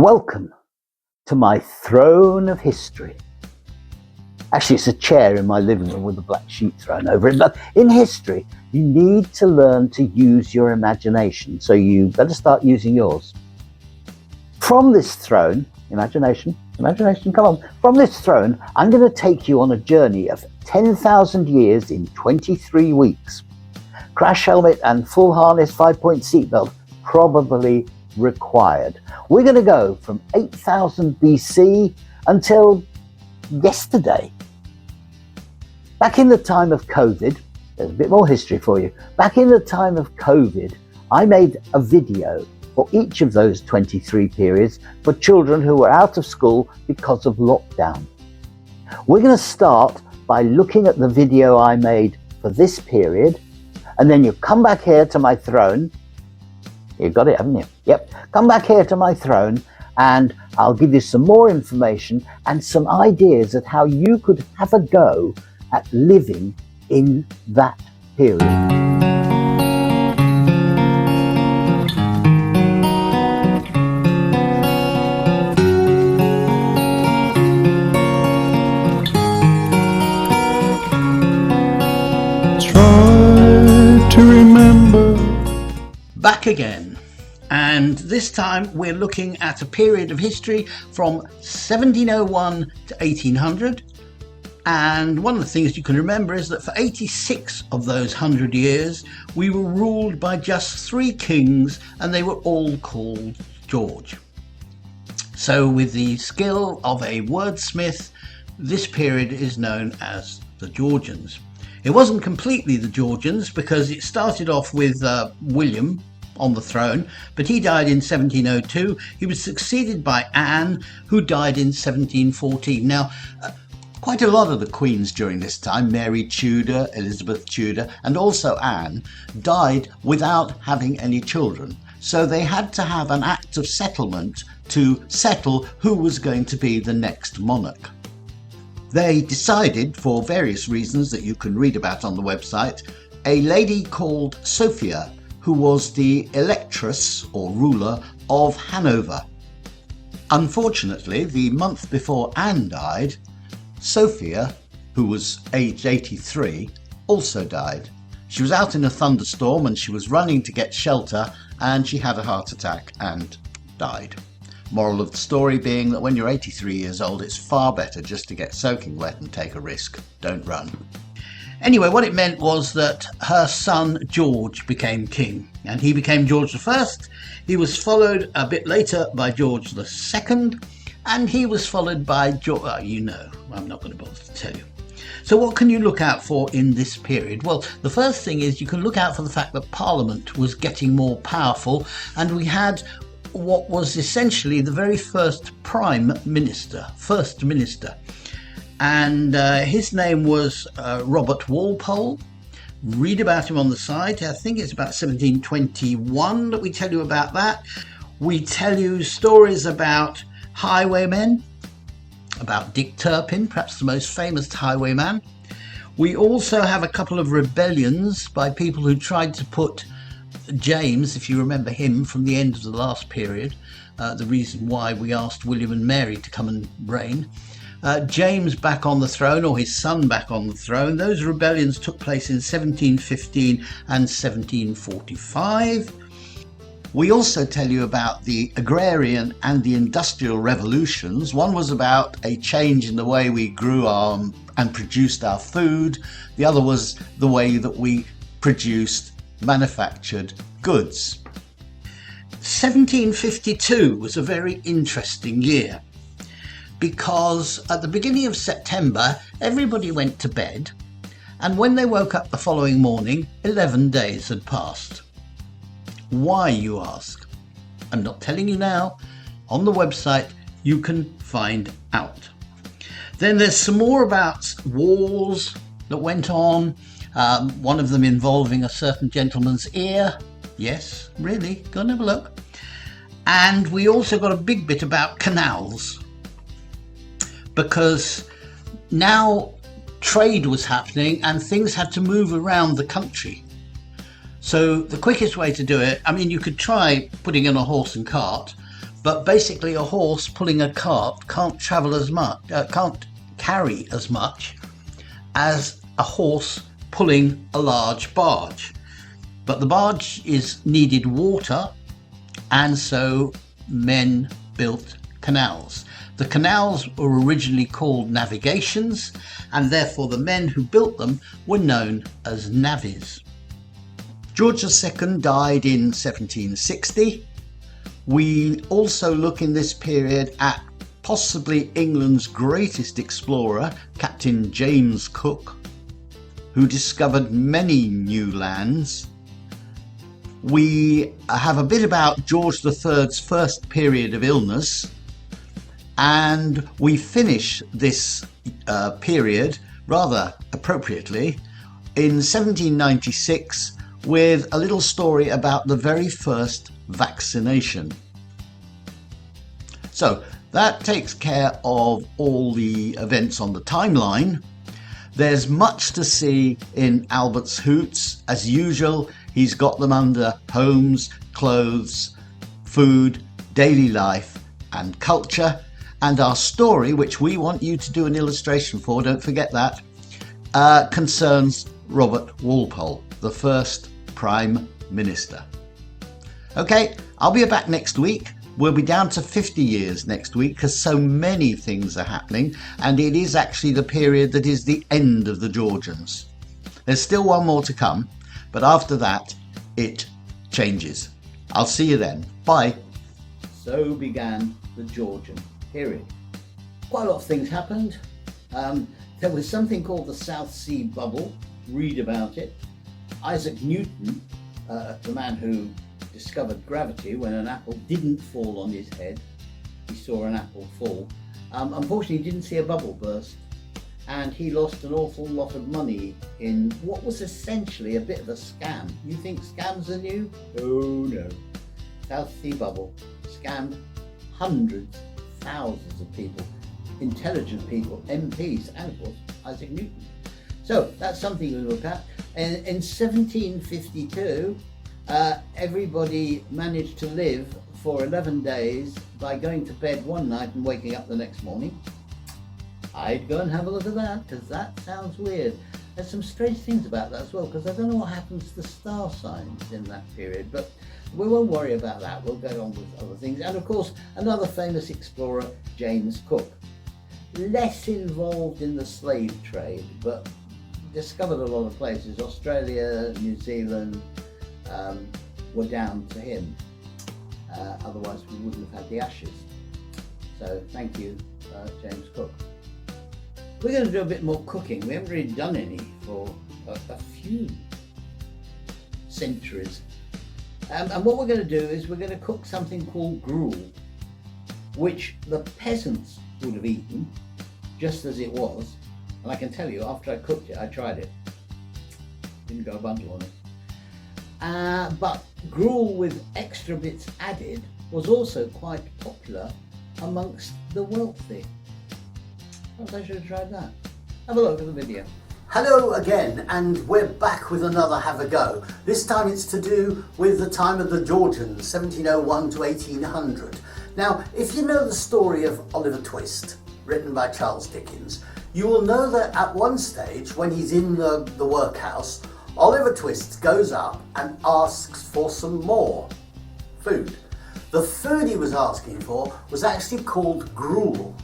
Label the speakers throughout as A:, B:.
A: Welcome to my throne of history. Actually, it's a chair in my living room with a black sheet thrown over it. But in history, you need to learn to use your imagination. So you better start using yours. From this throne, imagination, come on. From this throne, I'm going to take you on a journey of 10,000 years in 23 weeks. Crash helmet and full harness 5-point seatbelt probably required. We're going to go from 8000 BC until yesterday. Back in the time of COVID, there's a bit more history for you. Back in the time of COVID, I made a video for each of those 23 periods for children who were out of school because of lockdown. We're going to start by looking at the video I made for this period, and then you come back here to my throne. You've got it, haven't you? Yep. Come back here to my throne and I'll give you some more information and some ideas at how you could have a go at living in that period.
B: Try to remember.
C: Back again, and this time we're looking at a period of history from 1701 to 1800, and one of the things you can remember is that for 86 of those 100 years we were ruled by just 3 kings, and they were all called George. So with the skill of a wordsmith, this period is known as the Georgians. It wasn't completely the Georgians because it started off with William on the throne, but he died in 1702. He was succeeded by Anne, who died in 1714. Now, quite a lot of the queens during this time, Mary Tudor, Elizabeth Tudor, and also Anne, died without having any children. So they had to have an act of settlement to settle who was going to be the next monarch. They decided, for various reasons that you can read about on the website, a lady called Sophia, who was the electress or ruler of Hanover. Unfortunately, the month before Anne died, Sophia, who was aged 83, also died. She was out in a thunderstorm and she was running to get shelter, and she had a heart attack and died. Moral of the story being that when you're 83 years old, it's far better just to get soaking wet and take a risk. Don't run. Anyway, what it meant was that her son George became king, and he became George I. He was followed a bit later by George II, and he was followed by George. I'm not going to bother to tell you. So what can you look out for in this period? Well, the first thing is you can look out for the fact that Parliament was getting more powerful, and we had what was essentially the very first first minister, and his name was Robert Walpole. Read about him on the side. I think it's about 1721 that we tell you about that. We tell you stories about highwaymen, about Dick Turpin, perhaps the most famous highwayman. We also have a couple of rebellions by people who tried to put James, if you remember him from the end of the last period, the reason why we asked William and Mary to come and reign, James back on the throne, or his son back on the throne. Those rebellions took place in 1715 and 1745. We also tell you about the agrarian and the industrial revolutions. One was about a change in the way we grew and produced our food. The other was the way that we produced manufactured goods. 1752 was a very interesting year because at the beginning of September everybody went to bed, and when they woke up the following morning 11 days had passed. Why, you ask? I'm not telling you now. On the website you can find out. Then there's some more about wars that went on. One of them involving a certain gentleman's ear. Yes, really, go and have a look. And we also got a big bit about canals, because now trade was happening and things had to move around the country. So the quickest way to do it, I mean, you could try putting in a horse and cart. But basically a horse pulling a cart can't travel as much, can't carry as much as a horse pulling a large barge. But the barge needed water, and so men built canals. The canals were originally called navigations, and therefore the men who built them were known as navvies. George II died in 1760. We also look in this period at possibly England's greatest explorer, Captain James Cook, who discovered many new lands. We have a bit about George III's first period of illness, and we finish this period rather appropriately in 1796 with a little story about the very first vaccination. So that takes care of all the events on the timeline. There's much to see in Owlbut's hoots. As usual, he's got them under homes, clothes, food, daily life and culture. And our story, which we want you to do an illustration for, don't forget that, concerns Robert Walpole, the first Prime Minister. Okay, I'll be back next week. We'll be down to 50 years next week because so many things are happening, and it is actually the period that is the end of the Georgians. There's still one more to come, but after that it changes. I'll see you then. Bye. So began the Georgian period. Quite a lot of things happened. There was something called the South Sea Bubble. Read about it. Isaac Newton, the man who discovered gravity when an apple didn't fall on his head, he saw an apple fall. Unfortunately, he didn't see a bubble burst, and he lost an awful lot of money in what was essentially a bit of a scam. You think scams are new? Oh no. South Sea Bubble scammed hundreds, thousands of people, intelligent people, MPs, and of course Isaac Newton. So that's something to look at. And in 1752, everybody managed to live for 11 days by going to bed one night and waking up the next morning. I'd go and have a look at that because that sounds weird. There's some strange things about that as well, because I don't know what happens to star signs in that period, but we won't worry about that. We'll go on with other things. And of course, another famous explorer, James Cook. Less involved in the slave trade, but discovered a lot of places. Australia, New Zealand were down to him. Otherwise we wouldn't have had the ashes. So thank you, James Cook. We're going to do a bit more cooking. We haven't really done any for a few centuries. And what we're going to do is we're going to cook something called gruel, which the peasants would have eaten just as it was. And I can tell you, after I cooked it, I tried it. Didn't go a bundle on it. But gruel with extra bits added was also quite popular amongst the wealthy. Perhaps I should have tried that. Have a look at the video. Hello again, and we're back with another Have a Go. This time it's to do with the time of the Georgians, 1701 to 1800. Now, if you know the story of Oliver Twist, written by Charles Dickens, you will know that at one stage, when he's in the workhouse, Oliver Twist goes up and asks for some more food. The food he was asking for was actually called gruel.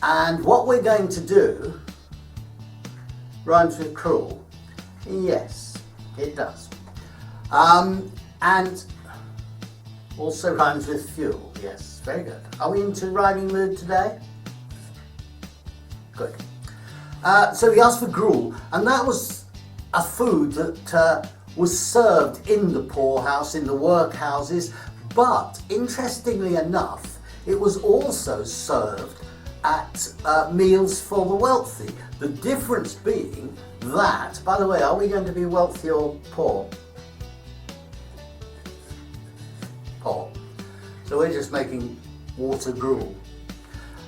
C: And what we're going to do rhymes with cruel. Yes, it does. And also rhymes with fuel. Yes, very good. Are we into rhyming mood today? Good. So he asked for gruel, and that was a food that was served in the poorhouse, in the workhouses, but interestingly enough, it was also served at meals for the wealthy. The difference being that, by the way, are we going to be wealthy or poor? Poor. So we're just making water gruel.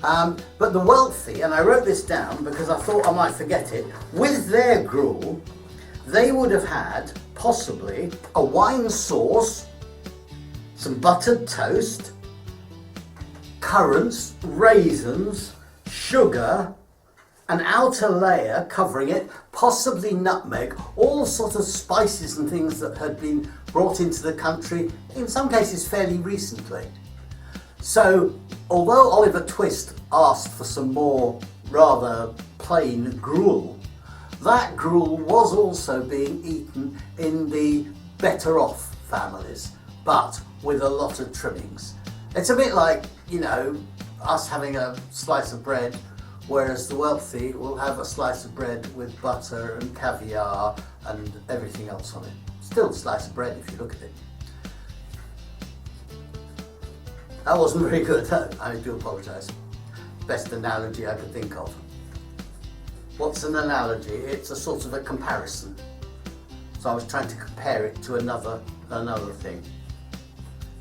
C: But the wealthy, and I wrote this down because I thought I might forget it, with their gruel, they would have had possibly a wine sauce, some buttered toast,
D: currants, raisins, sugar, an outer layer covering it, possibly nutmeg, all sort of spices and things that had been brought into the country, in some cases fairly recently. So, although Oliver Twist asked for some more rather plain gruel, that gruel was also being eaten in the better off families, but with a lot of trimmings. It's a bit like, you know, us having a slice of bread, whereas the wealthy will have a slice of bread with butter and caviar and everything else on it. Still a slice of bread if you look at it. That wasn't very good, I do apologise. Best analogy I could think of. What's an analogy? It's a sort of a comparison. So I was trying to compare it to another thing.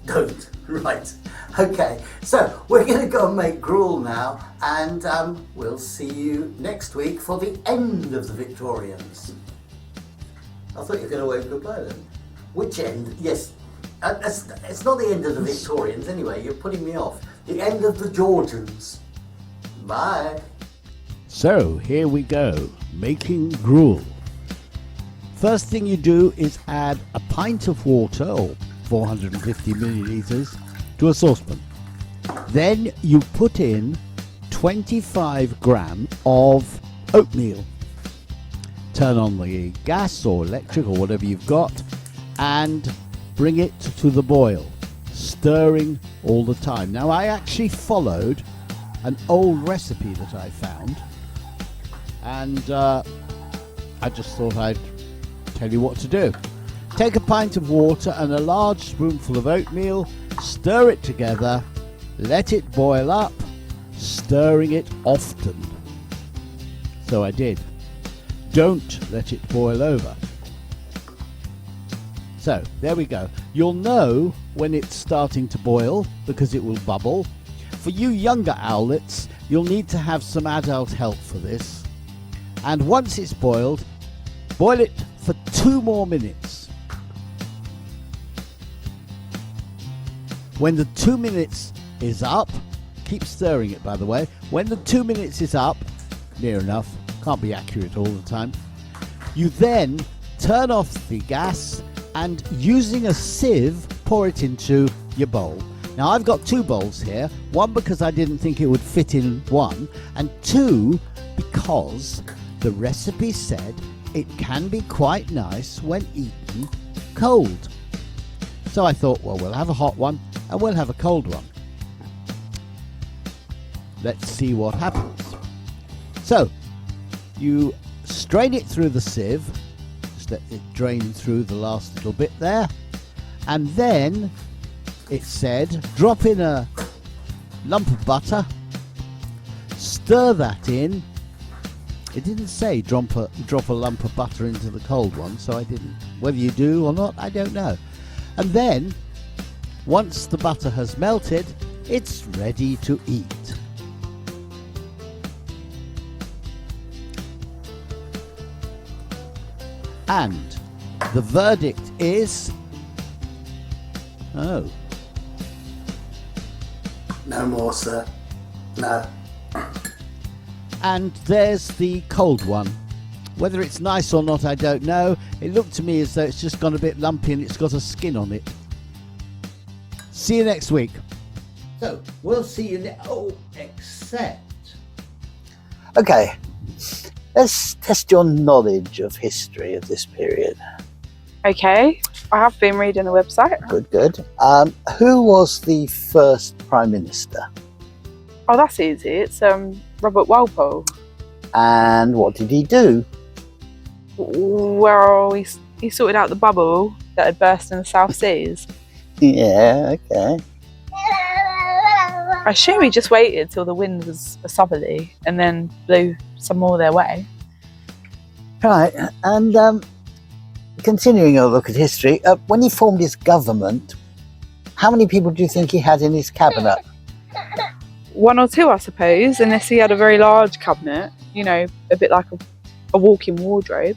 D: Don't. Right. Okay, so we're going to go and make gruel now, and we'll see you next week for the end of the Victorians. I thought you were going to wave goodbye then. Which end? Yes. It's not the end of the Victorians anyway, you're putting me off. The end of the Georgians. Bye.
E: So here we go, making gruel. First thing you do is add a pint of water, or 450 millilitres, to a saucepan. Then you put in 25 grams of oatmeal. Turn on the gas or electric or whatever you've got and bring it to the boil, stirring all the time. Now I actually followed an old recipe that I found, and I just thought I'd tell you what to do. Take a pint of water and a large spoonful of oatmeal, stir it together, let it boil up, stirring it often. So I did. Don't let it boil over. So there we go. You'll know when it's starting to boil because it will bubble. For you younger owlets, you'll need to have some adult help for this. And once it's boiled, boil it for 2 more minutes. When the 2 minutes is up, keep stirring it by the way, when the 2 minutes is up, near enough, can't be accurate all the time, you then turn off the gas and using a sieve, pour it into your bowl. Now I've got 2 bowls here, one because I didn't think it would fit in one, and 2 because the recipe said it can be quite nice when eaten cold. So I thought, well, we'll have a hot one and we'll have a cold one. Let's see what happens. So you strain it through the sieve, just let it drain through the last little bit there, and then it said drop in a lump of butter, stir that in. It didn't say drop a lump of butter into the cold one, so I didn't. Whether you do or not, I don't know. And then once the butter has melted, it's ready to eat. And the verdict is, oh.
D: No more, sir. No.
E: And there's the cold one. Whether it's nice or not, I don't know. It looked to me as though it's just gone a bit lumpy and it's got a skin on it. See you next week.
C: So we'll see you except.
A: Okay, let's test your knowledge of history of this period.
F: Okay, I have been reading the website.
A: Good, good. Who was the first Prime Minister?
F: Oh, that's easy. It's Robert Walpole.
A: And what did he do?
F: Well, he sorted out the bubble that had burst in the South Seas.
A: Yeah, okay.
F: I assume he just waited till the wind was a southerly and then blew some more their way.
A: Right, and continuing our look at history, when he formed his government, how many people do you think he had in his cabinet?
F: 1 or 2, I suppose, unless he had a very large cabinet, you know, a bit like a walk-in wardrobe.